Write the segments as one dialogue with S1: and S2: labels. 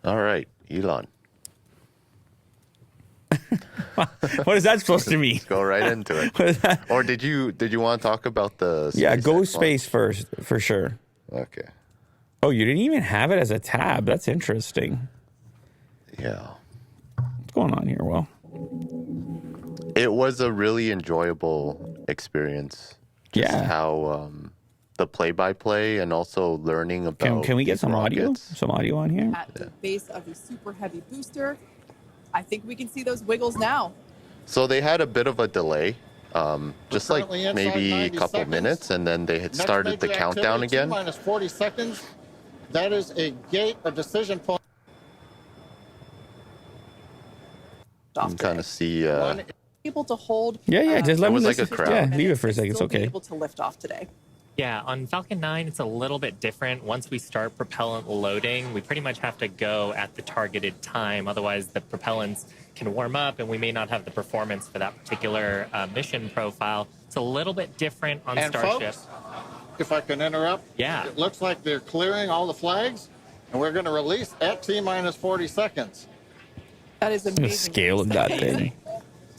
S1: All right, Elon.
S2: What is that supposed to mean?
S1: Go right into it.
S2: What is that?
S1: Or did you want to talk about the
S2: Yeah,
S1: SpaceX
S2: go
S1: one?
S2: space first, for sure.
S1: Okay.
S2: Oh, you didn't even have it as a tab. That's interesting.
S1: Yeah.
S2: What's going on here, Will?
S1: It was a really enjoyable experience. Just how the play-by-play and also learning about
S2: Can we get
S1: these
S2: some
S1: rockets.
S2: audio on here?
S3: At the base of the super heavy booster, I think we can see those wiggles now.
S1: So they had a bit of a delay, just like maybe a couple minutes, and then they had started the countdown again.
S4: Minus 40 seconds. That is a gate, a decision point.
S1: You can kind of see.
S3: Able to hold.
S2: Yeah. Just let
S1: It
S2: me
S1: was like
S2: listen.
S1: a crowd.
S2: Yeah, leave it for a second. It's
S3: Still be
S2: okay.
S3: able to lift off today.
S5: Yeah, on Falcon 9, it's a little bit different. Once we start propellant loading, we pretty much have to go at the targeted time. Otherwise, the propellants can warm up, and we may not have the performance for that particular mission profile. It's a little bit different on Starship.
S4: Folks, if I can interrupt.
S5: Yeah.
S4: It looks like they're clearing all the flags, and we're going to release at T-minus 40 seconds.
S3: That is amazing.
S2: The scale of that thing.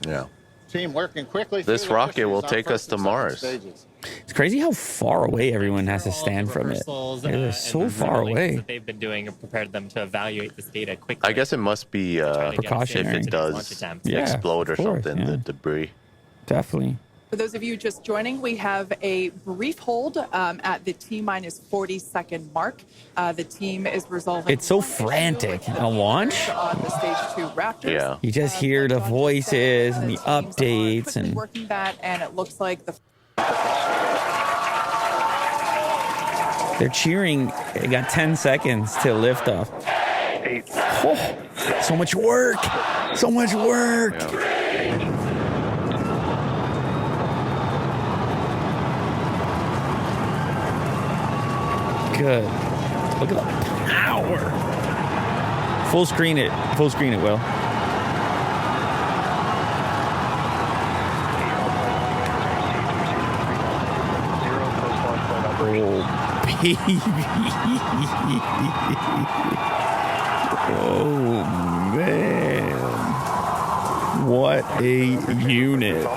S1: Yeah.
S4: Team working quickly.
S1: This
S4: through the
S1: rocket
S4: issues
S1: will
S4: on
S1: take us
S4: first
S1: to
S4: and second
S1: Mars.
S4: stages.
S2: It's crazy how far away everyone has to stand from it. They're so far away.
S5: That they've been doing and prepared them to evaluate this data quickly.
S1: I guess it must be
S2: Precautionary.
S1: if it does
S2: Yeah,
S1: explode or
S2: of course,
S1: something,
S2: yeah.
S1: the debris.
S2: Definitely.
S3: For those of you just joining, we have a brief hold at the T-minus 40-second mark. The team is resolving.
S2: It's so frantic. A launch?
S3: On the stage 2 Raptors.
S1: Yeah.
S2: You just hear the voices and the updates and
S3: working that, and it looks like the.
S2: they're cheering. They got 10 seconds to lift off. Oh, so much work. So much work. Good. Look at the power. Full screen it. Full screen it, Will. Oh, baby. Oh, man. What a unit.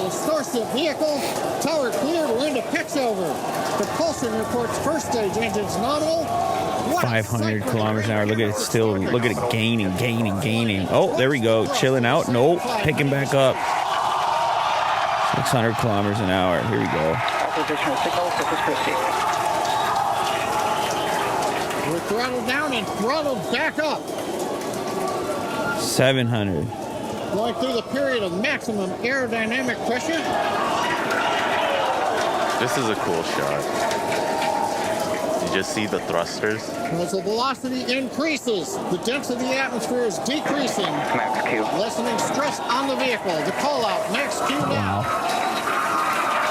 S4: Starship vehicle, tower cleared, we're into pitch over. Propulsion reports first stage engines nominal.
S2: 500 kilometers an hour. Look at it still. Look at it gaining. Oh, there we go. Chilling out. Nope. Picking back up. 600 kilometers an hour. Here we go.
S4: We're throttled down and throttled back up.
S2: 700.
S4: Going through the period of maximum aerodynamic pressure.
S1: This is a cool shot. You just see the thrusters.
S4: As the velocity increases, the density of the atmosphere is decreasing.
S6: Max Q.
S4: Lessening stress on the vehicle. The call out, max Q now.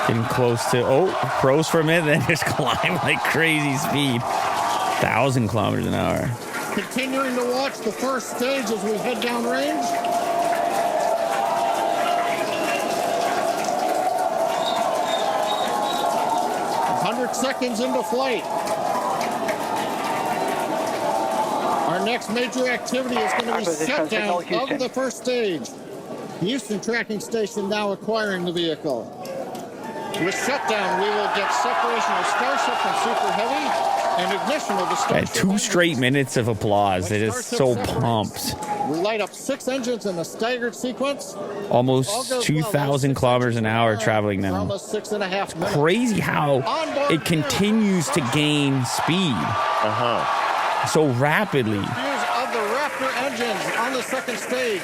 S2: Getting close to, froze for a minute, then just climb like crazy speed. 1,000 kilometers an hour.
S4: Continuing to watch the first stage as we head downrange. 100 seconds into flight. Our next major activity is going to be shutdown of the first stage. Houston Tracking Station now acquiring the vehicle. With shutdown, we will get separation of Starship from Super Heavy and ignition of the Starship.
S2: 2 straight minutes of applause. It is so pumped.
S4: We light up 6 engines in a staggered sequence.
S2: Almost 2,000 kilometers an hour traveling now.
S4: Almost 6.5 minutes.
S2: Crazy how it continues to gain speed so rapidly.
S4: Views of the Raptor engines on the second stage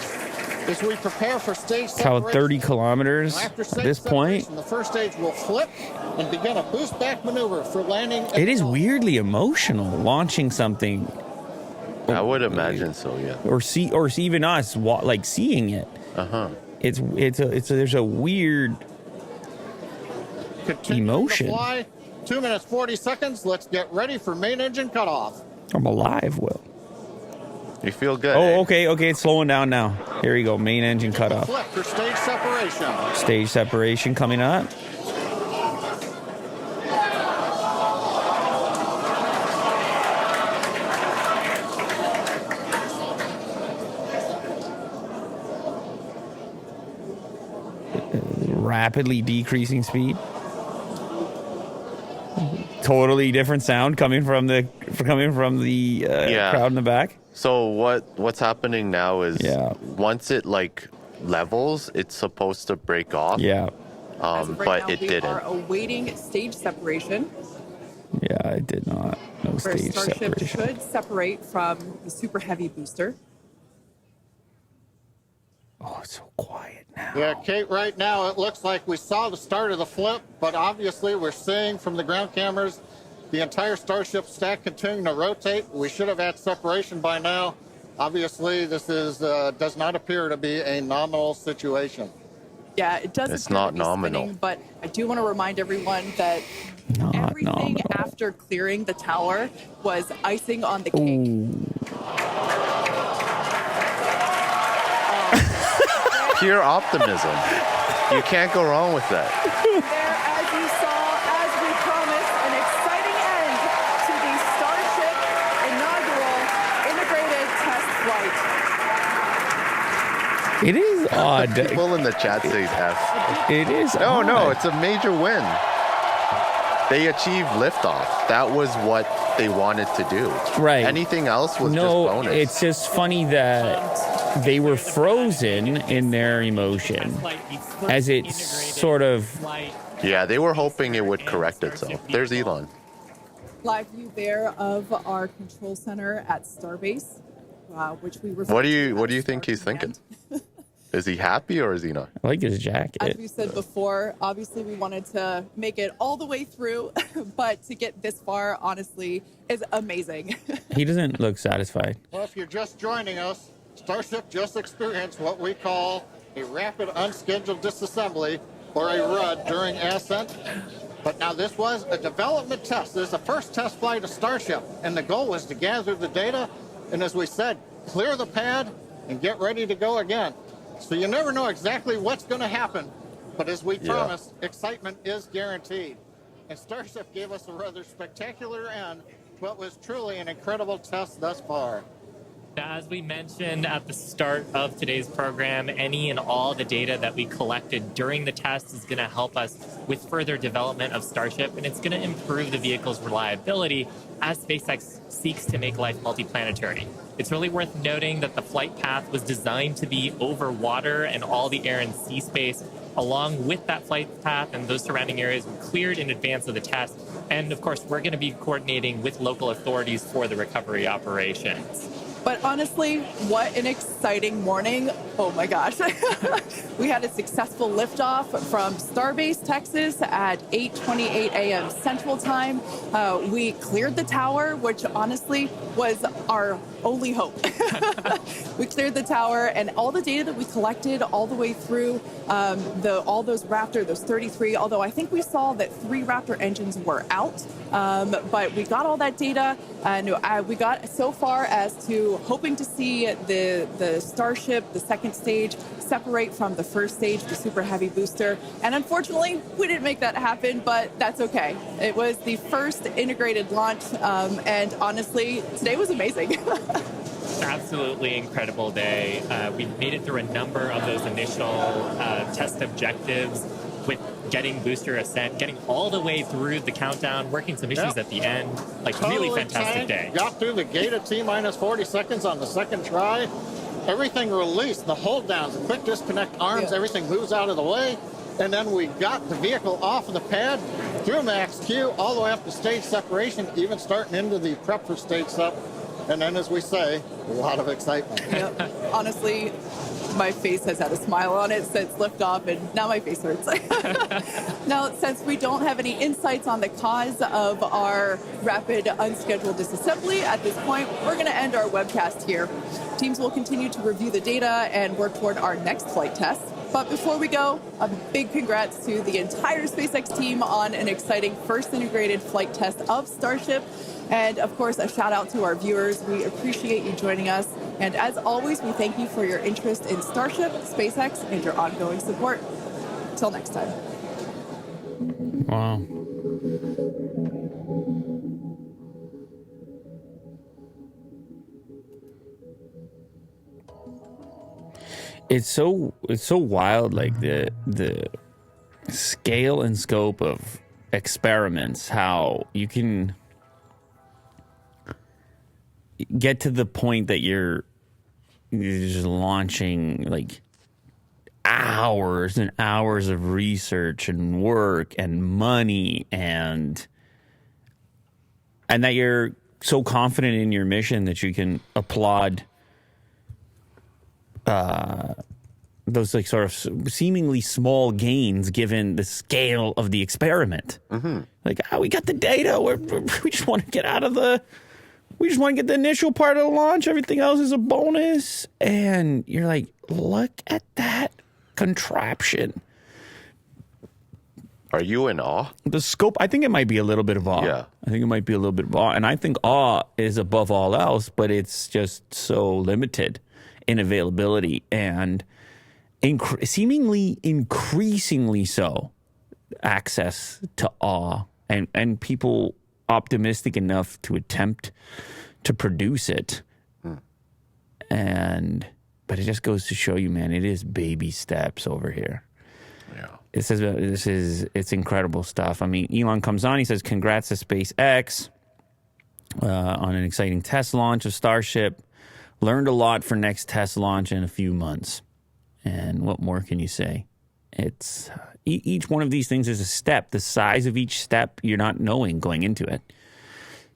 S4: as we prepare for stage
S2: How
S4: separation.
S2: 30 kilometers
S4: After
S2: at
S4: stage
S2: this point.
S4: separation, the first stage will flip and begin a boost back maneuver for landing.
S2: It is weirdly emotional launching something.
S1: I would imagine so, yeah.
S2: Or even us like seeing it. There's a weird emotion.
S4: To fly. 2 minutes 40 seconds. Let's get ready for main engine cutoff.
S2: I'm alive, Will.
S1: You feel good.
S2: Oh, okay, it's slowing down now. Here we go. Main engine cut off.
S4: Flip for stage separation.
S2: Stage separation coming up. Rapidly decreasing speed. Totally different sound coming from the crowd in the back.
S1: So what's happening now is once it like levels, it's supposed to break off.
S3: As of right
S1: but
S3: now,
S1: it
S3: we
S1: didn't.
S3: are awaiting stage separation.
S2: Yeah, it did not. No
S3: Where
S2: stage
S3: Starship
S2: separation.
S3: should separate from the Super Heavy booster.
S2: Oh, it's so quiet now.
S4: Yeah, Kate, right now it looks like we saw the start of the flip, but obviously we're seeing from the ground cameras the entire Starship stack continuing to rotate. We should have had separation by now. Obviously, this is does not appear to be a nominal situation.
S3: Yeah, it does
S1: It's
S3: appear
S1: not
S3: to be
S1: nominal.
S3: spinning, but I do want to remind everyone that everything after clearing the tower was icing on the cake.
S1: Pure optimism. You can't go wrong with that.
S3: There, as you saw, as we promised, an exciting end to the Starship inaugural integrated test flight.
S2: It is odd.
S1: People in the chat say F.
S2: It is
S1: No,
S2: odd.
S1: it's a major win. They achieved liftoff. That was what they wanted to do.
S2: Right.
S1: Anything else was just
S2: No,
S1: bonus.
S2: it's just funny that they were frozen in their emotion as it sort of...
S1: Yeah, they were hoping it would correct itself. There's Elon.
S3: Live view there of our control center at Starbase, which we refer
S1: What do
S3: to
S1: you
S3: as
S1: think
S3: Star
S1: he's thinking?
S3: Command.
S1: Is he happy or is he not?
S2: I like his
S3: As
S2: jacket.
S3: we said before, obviously we wanted to make it all the way through, but to get this far, honestly, is amazing.
S2: He doesn't look satisfied.
S4: Well, if you're just joining us, Starship just experienced what we call a rapid unscheduled disassembly, or a RUD, during ascent. But now this was a development test. This is the first test flight of Starship, and the goal was to gather the data, and as we said, clear the pad and get ready to go again. So you never know exactly what's going to happen, but as we promised, excitement is guaranteed. And Starship gave us a rather spectacular end to what was truly an incredible test thus far.
S5: As we mentioned at the start of today's program, any and all the data that we collected during the test is going to help us with further development of Starship, and it's going to improve the vehicle's reliability as SpaceX seeks to make life multiplanetary. It's really worth noting that the flight path was designed to be over water and all the air and sea space. Along with that flight path and those surrounding areas were cleared in advance of the test. And of course, we're going to be coordinating with local authorities for the recovery operations.
S3: But honestly, what an exciting morning. Oh my gosh. We had a successful liftoff from Starbase, Texas at 8:28 a.m. Central Time. We cleared the tower, which honestly was our only hope. We cleared the tower, and all the data that we collected all the way through all those Raptor, those 33, although I think we saw that 3 Raptor engines were out. But we got all that data, and we got so far as to hoping to see the Starship, the second stage, separate from the first stage, the Super Heavy booster. And unfortunately, we didn't make that happen, but that's okay. It was the first integrated launch, and honestly, today was amazing.
S5: Absolutely incredible day. We made it through a number of those initial test objectives with getting booster ascent, getting all the way through the countdown, working some issues at the end. Like, really fantastic day.
S4: Got through the gate at T-minus 40 seconds on the second try. Everything released, the hold downs, the quick disconnect arms, everything moves out of the way. And then we got the vehicle off of the pad, through max Q, all the way up to stage separation, even starting into the prep for stage sep. And then, as we say, a lot of excitement.
S3: Yep. Honestly, my face has had a smile on it since liftoff, and now my face hurts. Now, since we don't have any insights on the cause of our rapid unscheduled disassembly at this point, we're going to end our webcast here. Teams will continue to review the data and work toward our next flight test. But before we go, a big congrats to the entire SpaceX team on an exciting first integrated flight test of Starship. And of course, a shout out to our viewers. We appreciate you joining us. And as always, we thank you for your interest in Starship, SpaceX, and your ongoing support. Till next time.
S2: Wow. It's so wild, like the scale and scope of experiments, how you can get to the point that you're just launching like hours and hours of research and work and money and that you're so confident in your mission that you can applaud those like sort of seemingly small gains given the scale of the experiment. Mm-hmm. Like, we got the data. We just want to get out of we just want to get the initial part of the launch. Everything else is a bonus. And you're like, look at that contraption.
S1: Are you in awe?
S2: The scope, I think it might be a little bit of awe.
S1: Yeah.
S2: I think it might be a little bit of awe. And I think awe is above all else, but it's just so limited in availability and seemingly increasingly so access to awe and people optimistic enough to attempt to produce it. But it just goes to show you, man, it is baby steps over here.
S1: Yeah.
S2: It says it's incredible stuff. I mean, Elon comes on, he says, congrats to SpaceX on an exciting test launch of Starship. Learned a lot for next test launch in a few months. And what more can you say? It's each one of these things is a step. The size of each step, you're not knowing going into it.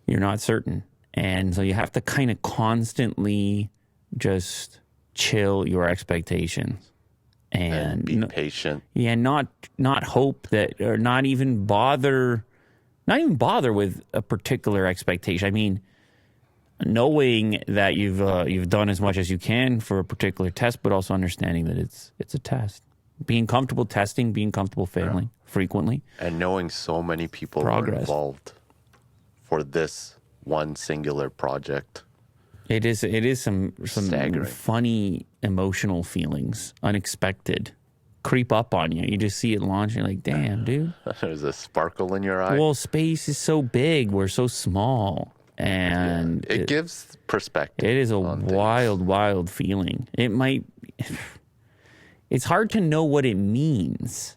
S2: You're not certain. And so you have to kind of constantly just chill your expectations. And
S1: be patient.
S2: Yeah, not hope that, or not even bother with a particular expectation. I mean, knowing that you've done as much as you can for a particular test, but also understanding that it's a test. Being comfortable testing, being comfortable failing frequently.
S1: And knowing so many people were involved for this one singular project.
S2: It is some
S1: staggering,
S2: funny emotional feelings, unexpected, creep up on you. You just see it launch, and you're like, damn, dude.
S1: There's a sparkle in your eye.
S2: Well, space is so big. We're so small. And
S1: it gives perspective.
S2: It is a wild feeling. It's hard to know what it means.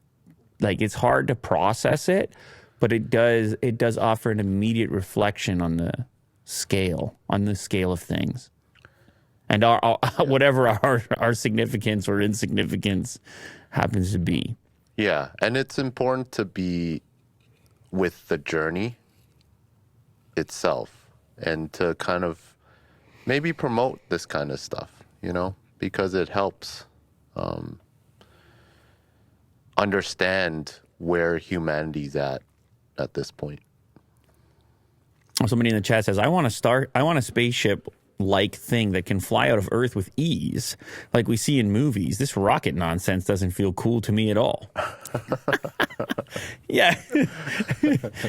S2: Like, it's hard to process it, but it does offer an immediate reflection on the scale of things. And our whatever our significance or insignificance happens to be.
S1: Yeah, and it's important to be with the journey itself. And to kind of maybe promote this kind of stuff, because it helps understand where humanity's at this point.
S2: Somebody in the chat says, I want a spaceship-like thing that can fly out of Earth with ease, like we see in movies. This rocket nonsense doesn't feel cool to me at all. Yeah.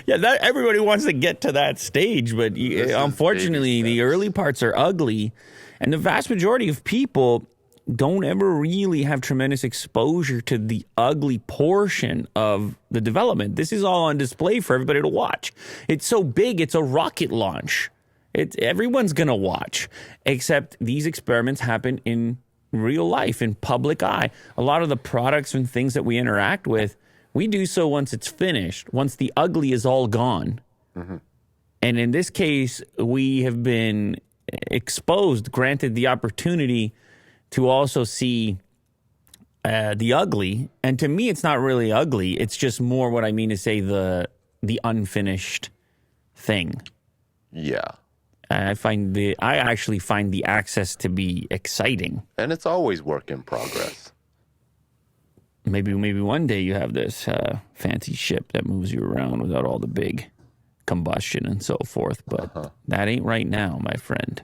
S2: Yeah, everybody wants to get to that stage, but unfortunately, the early parts are ugly, and the vast majority of people don't ever really have tremendous exposure to the ugly portion of the development. This is all on display for everybody to watch. It's so big, it's a rocket launch. Everyone's going to watch, except these experiments happen in real life, in public eye. A lot of the products and things that we interact with, we do so once it's finished, once the ugly is all gone. Mm-hmm. And in this case, we have been exposed, granted the opportunity to also see the ugly. And to me, it's not really ugly. It's just more what I mean to say the unfinished thing.
S1: Yeah.
S2: I actually find the access to be exciting.
S1: And it's always work in progress.
S2: Maybe one day you have this fancy ship that moves you around without all the big combustion and so forth. But that ain't right now, my friend.